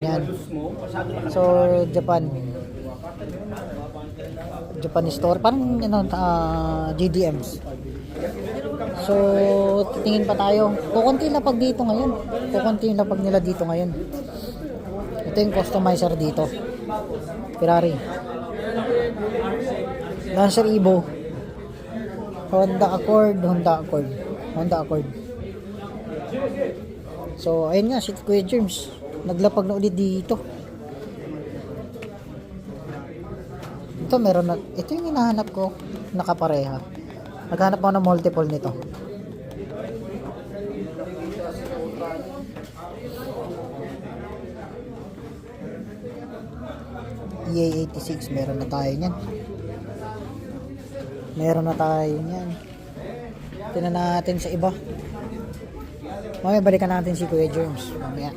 Yan. So, Japan store. Parang GDMs. So, titingin pa tayo. Kukunti lapag dito ngayon. Kukunti yung lapag nila dito ngayon. Ito yung customizer dito. Ferrari. Lancer Evo. Honda Accord. So, ayun nga, si Kuya Germs. Naglapag na ulit dito. Ito meron na. Ito yung hinahanap ko. Nakapareha. Naghanap ako ng multiple nito. EA86. Meron na tayo niyan. Tingnan natin sa iba. Mamaya balikan natin si Kuya Germs. Mamaya.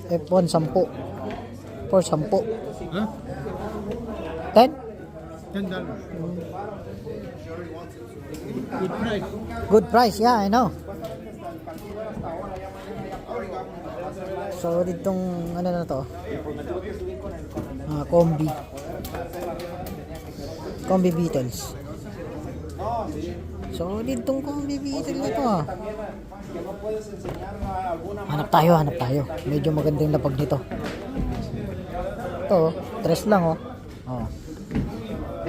F1 10 for 10 Huh? 10? $10. Good price. Good price, yeah, I know. So ditong ano na to, Combi Beetles. So ditong Combi Beetles na to Hanap tayo. Medyo maganda yung lapag nito. Ito, tres lang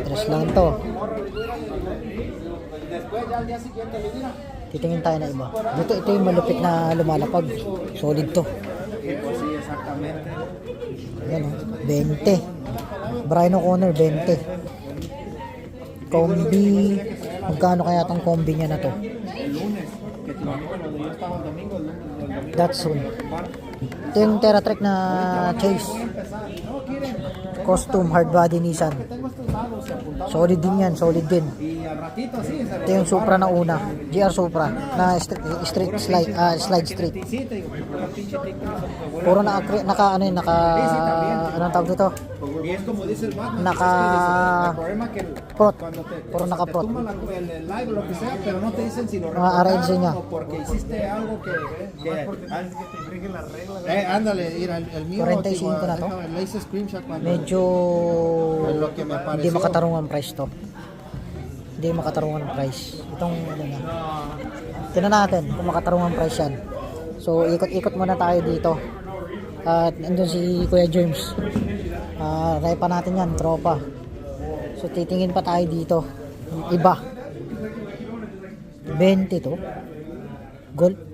Tres lang to. Titingin tayo na iba. Ito yung malupit na lumalapag. Solid to. Ayan 20. Brian O'Connor 20. Combi. Magkano kaya tong combi niya na to? Datsun. Ito yung TerraTrek na Chase. Costume hard body Nissan. Solid din yan, Ito yung Supra na una, GR Supra na street slide, slide street. Puro anong tawag dito? Prot. Puro naka-prot. Mga RNC niya. Ándale, el mío 45 na to. le hice screenshot cuando Medyo hindi makatarungan price to. Itong ano na. Tingnan natin kung makatarungan price yan. So ikot-ikot muna tayo dito. At nandun si Kuya Germs. Try pa natin yan, tropa. So titingin pa tayo dito. Iba. 20 to. Gold.